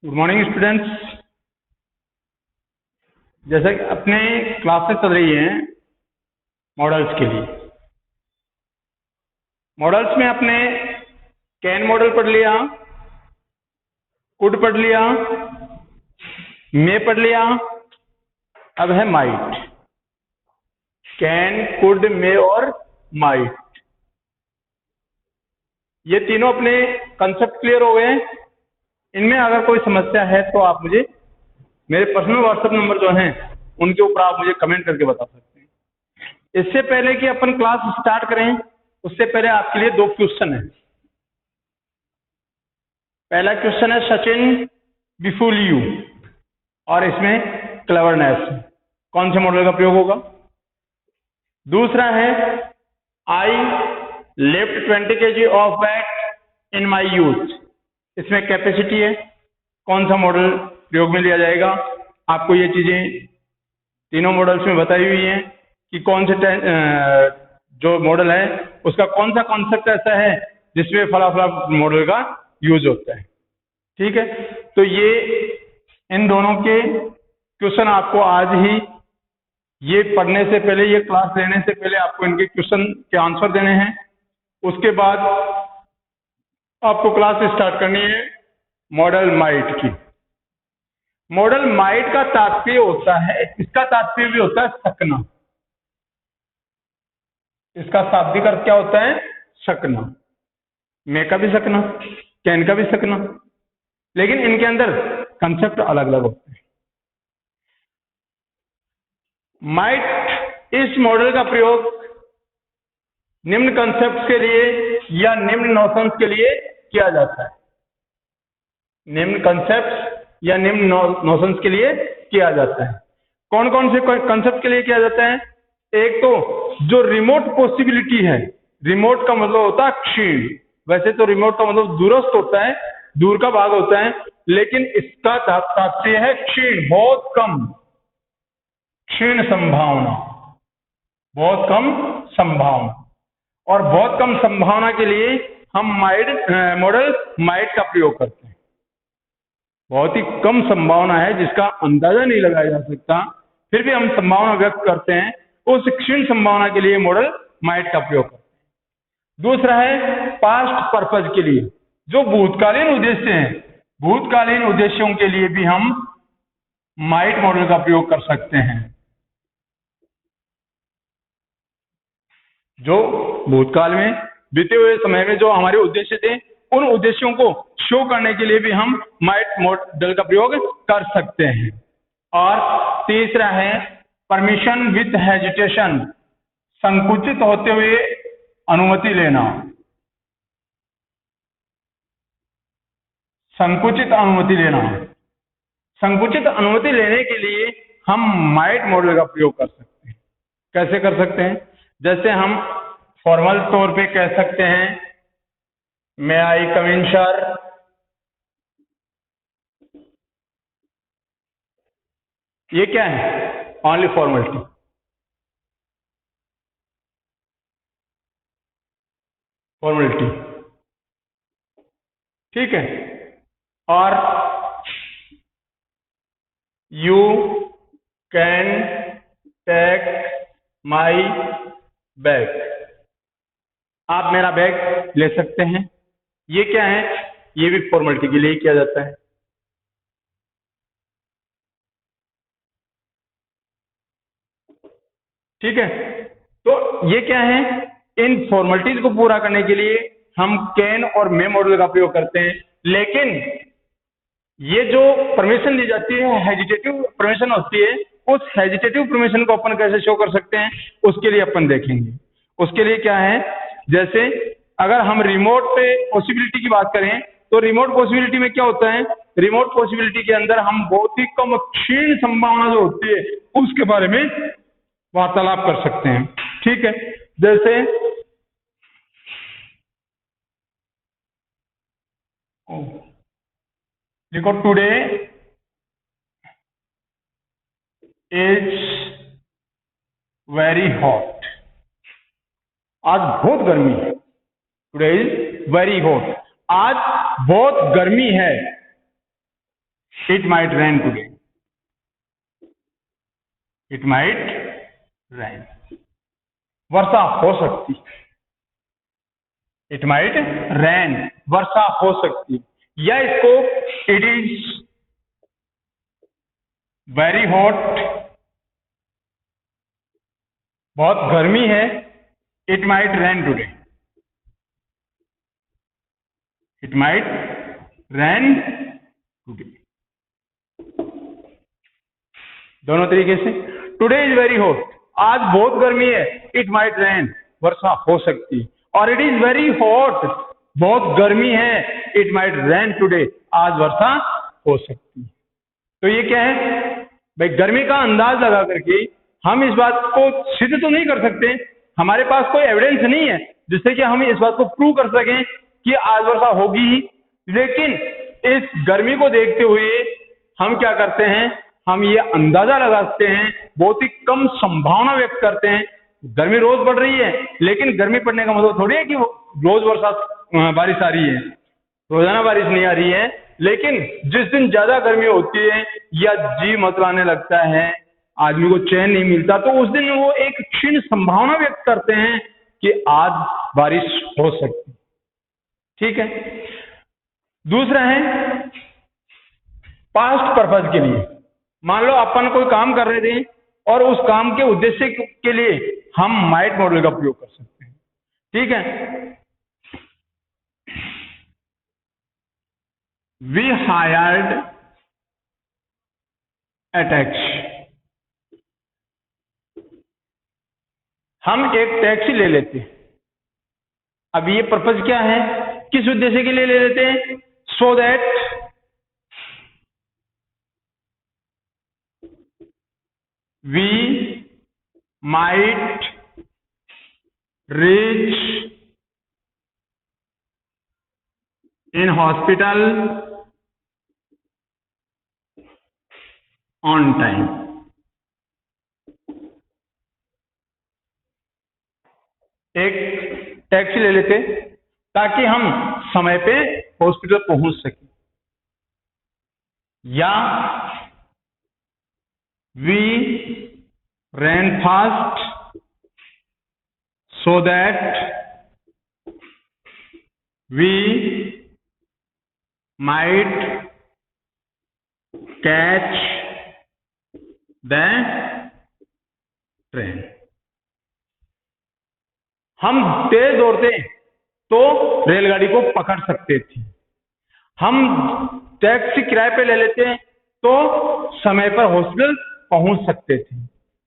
Good morning students. जैसे कि अपने क्लासेस चल रही हैं मॉडल्स के लिए। मॉडल्स में अपने कैन मॉडल पढ़ लिया, कुड पढ़ लिया, मे पढ़ लिया, अब है माइट। कैन, कुड, मे और माइट, ये तीनों अपने कंसेप्ट क्लियर हो गए। इनमें अगर कोई समस्या है तो आप मुझे मेरे पर्सनल व्हाट्सएप नंबर जो हैं उनके ऊपर आप मुझे कमेंट करके बता सकते हैं। इससे पहले कि अपन क्लास स्टार्ट करें उससे पहले आपके लिए दो क्वेश्चन है। पहला क्वेश्चन है सचिन बिफुल यू, और इसमें क्लेवरनेस कौन से मॉडल का प्रयोग होगा। दूसरा है I lift 20 kg of weight in my youth, इसमें कैपेसिटी है, कौन सा मॉडल प्रयोग में लिया जाएगा। आपको ये चीजें तीनों मॉडल्स में बताई हुई हैं कि कौन से जो मॉडल है उसका कौन सा कॉन्सेप्ट ऐसा है जिसमें फला फला मॉडल का यूज होता है। ठीक है, तो ये इन दोनों के क्वेश्चन आपको आज ही, ये पढ़ने से पहले, ये क्लास लेने से पहले आपको इनके क्वेश्चन के आंसर देने हैं। उसके बाद आपको क्लास स्टार्ट करनी है मॉडल माइट की। मॉडल माइट का तात्पर्य होता है, इसका तात्पर्य भी होता है सकना। इसका शाब्दिक अर्थ क्या होता है? सकना। मे का भी सकना, कैन का भी सकना, लेकिन इनके अंदर कंसेप्ट अलग अलग होते हैं। माइट इस मॉडल का प्रयोग निम्न कंसेप्ट के लिए या निम्न नोशंस के लिए किया जाता है। निम्न कंसेप्ट या निम्न नोशंस के लिए किया जाता है। कौन कौन से कंसेप्ट के लिए किया जाता है? एक तो जो रिमोट पॉसिबिलिटी है, रिमोट का मतलब होता है क्षीण। वैसे तो रिमोट का मतलब दूरस्थ होता है, दूर का भाग होता है, लेकिन इसका तात्पर्य है क्षीण, बहुत कम, क्षीण संभावना, बहुत कम संभावना। और बहुत कम संभावना के लिए हम मॉडल माइट का प्रयोग करते हैं। बहुत ही कम संभावना है जिसका अंदाजा नहीं लगाया जा सकता, फिर भी हम संभावना व्यक्त करते हैं, उस क्षीण संभावना के लिए मॉडल माइट का प्रयोग करते हैं। दूसरा है पास्ट पर्पज के लिए, जो भूतकालीन उद्देश्य हैं, भूतकालीन उद्देश्यों के लिए भी हम माइट मॉडल का प्रयोग कर सकते हैं। जो भूतकाल में बीते हुए समय में जो हमारे उद्देश्य थे, उन उद्देश्यों को शो करने के लिए भी हम माइट मॉडल का प्रयोग कर सकते हैं। और तीसरा है परमिशन विथ हेजिटेशन, संकुचित होते हुए अनुमति लेना। संकुचित अनुमति लेना, संकुचित अनुमति लेने के लिए हम माइट मॉडल का प्रयोग कर सकते हैं। कैसे कर सकते हैं? जैसे हम फॉर्मल तौर पे कह सकते हैं मे आई कम इन सर, ये क्या है? Only formality. फॉर्मेलिटी, ठीक है। और you can take my bag, आप मेरा बैग ले सकते हैं, ये क्या है? ये भी फॉर्मेलिटी के लिए किया जाता है। ठीक है, तो ये क्या है? इन फॉर्मेलिटीज को पूरा करने के लिए हम कैन और मे मॉडल का प्रयोग करते हैं। लेकिन ये जो परमिशन दी जाती है, हेजिटेटिव परमिशन होती है, उस हेजिटेटिव परमिशन को अपन कैसे शो कर सकते हैं, उसके लिए अपन देखेंगे। उसके लिए क्या है, जैसे अगर हम रिमोट पे पॉसिबिलिटी की बात करें तो रिमोट पॉसिबिलिटी में क्या होता है? रिमोट पॉसिबिलिटी के अंदर हम बहुत ही कम क्षीण संभावना जो होती है उसके बारे में वार्तालाप कर सकते हैं। ठीक है, जैसे देखो टुडे इज वेरी हॉट, आज बहुत गर्मी है। टुडे इज वेरी हॉट, आज बहुत गर्मी है। It might rain today, it might rain, वर्षा हो सकती, इट माइट रेन, वर्षा हो सकती। या इसको इट इज वेरी हॉट, बहुत गर्मी है, it might rain today, it might rain today. दोनों तरीके से। टुडे इज वेरी हॉट, आज बहुत गर्मी है, इट माइट रेन, वर्षा हो सकती। और इट इज वेरी हॉट, बहुत गर्मी है, इट माइट रेन टुडे, आज वर्षा हो सकती। तो ये क्या है भाई, गर्मी का अंदाज लगा करके हम इस बात को सिद्ध तो नहीं कर सकते, हमारे पास कोई एविडेंस नहीं है जिससे कि हम इस बात को प्रूव कर सकें कि आज वर्षा होगी ही, लेकिन इस गर्मी को देखते हुए हम क्या करते हैं, हम ये अंदाजा लगाते हैं, बहुत ही कम संभावना व्यक्त करते हैं। गर्मी रोज बढ़ रही है, लेकिन गर्मी पड़ने का मतलब थोड़ी है कि रोज बारिश आ रही है, रोजाना बारिश नहीं आ रही है। लेकिन जिस दिन ज्यादा गर्मी होती है या जी मतलाने लगता है, आदमी को चैन नहीं मिलता, तो उस दिन वो एक क्षीण संभावना व्यक्त करते हैं कि आज बारिश हो सकती। ठीक है। दूसरा है पास्ट पर्पज के लिए। मान लो अपन कोई काम कर रहे थे और उस काम के उद्देश्य के लिए हम माइट मॉडल का प्रयोग कर सकते हैं। ठीक है। We hired a taxi. हम एक टैक्सी ले लेते हैं। अब ये पर्पज क्या है, किस उद्देश्य के लिए ले लेते हैं? So that we might reach in hospital on time. एक टैक्सी ले लेते ताकि हम समय पे हॉस्पिटल पहुंच सके, या we ran fast so that we might catch the train. हम तेज दौड़ते तो रेलगाड़ी को पकड़ सकते थे, हम टैक्सी किराए पे ले लेते तो समय पर हॉस्पिटल पहुंच सकते थे।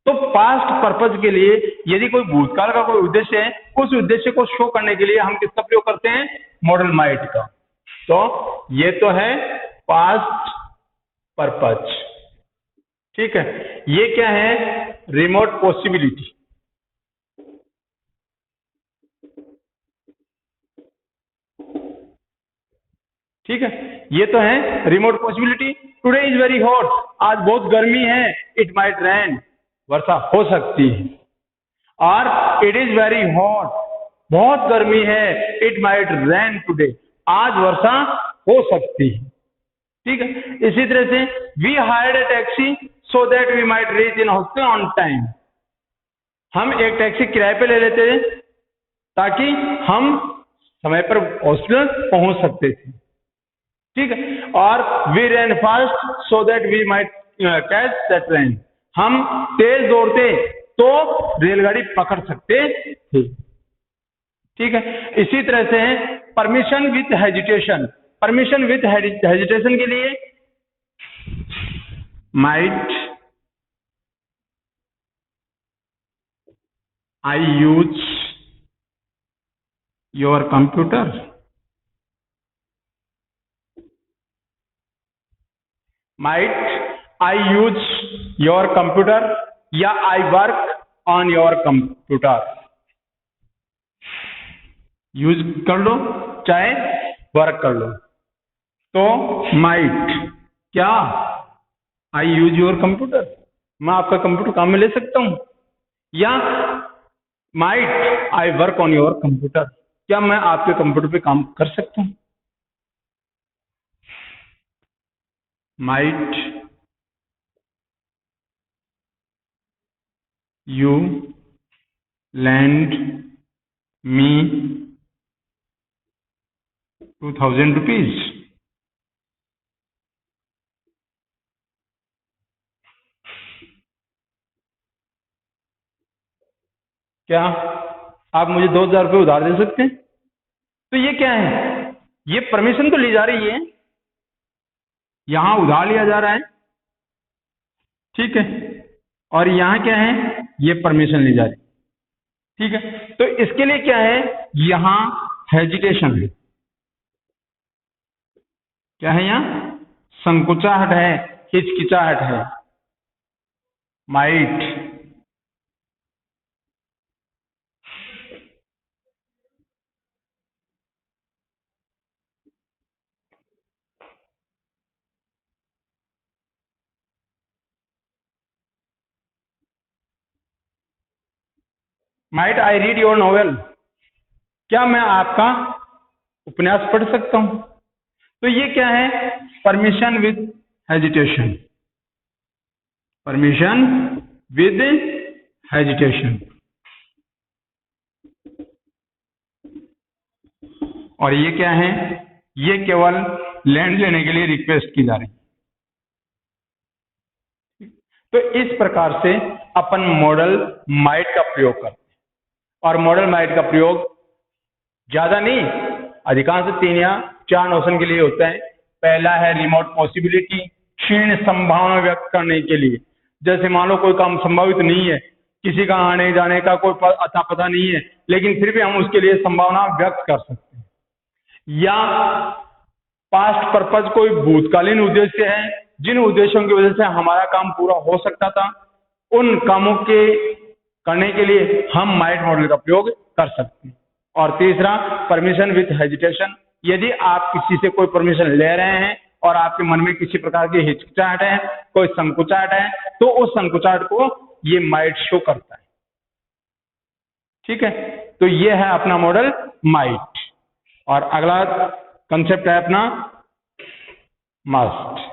तो पास्ट पर्पज के लिए यदि कोई भूतकाल का कोई उद्देश्य है, उस उद्देश्य को शो करने के लिए हम किसका प्रयोग करते हैं? मॉडल माइट का। तो ये तो है पास्ट पर्पज। ठीक है। ये क्या है? Remote possibility. ठीक है। ये तो है remote possibility. Today is very hot, आज बहुत गर्मी है, इट माइट रेन, वर्षा हो सकती है। और इट इज वेरी हॉट, बहुत गर्मी है, इट माइट रेन टुडे, आज वर्षा हो सकती है। ठीक है। इसी तरह से we hired a taxi so that we might reach in hospital on time. हम एक टैक्सी किराए पे ले लेते थे ताकि हम समय पर हॉस्पिटल पहुंच सकते थे। ठीक है। और we ran fast so that we might catch the train. हम तेज दौड़ते तो रेलगाड़ी पकड़ सकते थे। ठीक है। इसी तरह से permission with hesitation. Permission with hesitation के लिए might I use your computer, might I use your computer, या I work on your computer. Use कर लो चाहे वर्क कर लो। तो माइट क्या, आई यूज योर कंप्यूटर, मैं आपका कंप्यूटर काम में ले सकता हूं, या might I work on your computer, क्या मैं आपके कंप्यूटर पे काम कर सकता हूं। Might you land me 2000 rupees. क्या आप मुझे 2000 रुपये उधार दे सकते हैं? तो ये क्या है, ये परमिशन तो ली जा रही है, यहां उधार लिया जा रहा है, ठीक है, और यहां क्या है, ये परमिशन ली जा रही है, ठीक है। तो इसके लिए क्या है, यहां हेजिटेशन है, क्या है, यहां संकुचाहट है, हिचकिचाहट है। Might might I read your novel, क्या मैं आपका उपन्यास पढ़ सकता हूं? तो ये क्या है, permission with hesitation, permission with hesitation. और ये क्या है, ये केवल लैंड लेने के लिए रिक्वेस्ट की जा रही है। तो इस प्रकार से अपन मॉडल माइट का प्रयोग करते हैं, और मॉडल माइट का प्रयोग ज्यादा नहीं, अधिकांश 3 या 4 नोशन के लिए होता है। पहला है रिमोट पॉसिबिलिटी, क्षीण संभावना व्यक्त करने के लिए, जैसे मान लो कोई काम संभावित नहीं है, किसी का आने जाने का कोई अता पता नहीं है, लेकिन फिर भी हम उसके लिए संभावना व्यक्त कर सकते हैं। या पास्ट पर्पज, कोई भूतकालीन उद्देश्य है, जिन उद्देश्यों की वजह से हमारा काम पूरा हो सकता था, उन कामों के करने के लिए हम माइट मॉडल का प्रयोग कर सकते हैं। और तीसरा परमिशन विथ हेजिटेशन, यदि आप किसी से कोई परमिशन ले रहे हैं और आपके मन में किसी प्रकार की हिचकिचाहट है, कोई संकुचाहट है, तो उस संकुचाहट को ये माइट शो करता है, ठीक है। तो ये है अपना मॉडल माइट। और अगला कंसेप्ट है अपना मस्ट।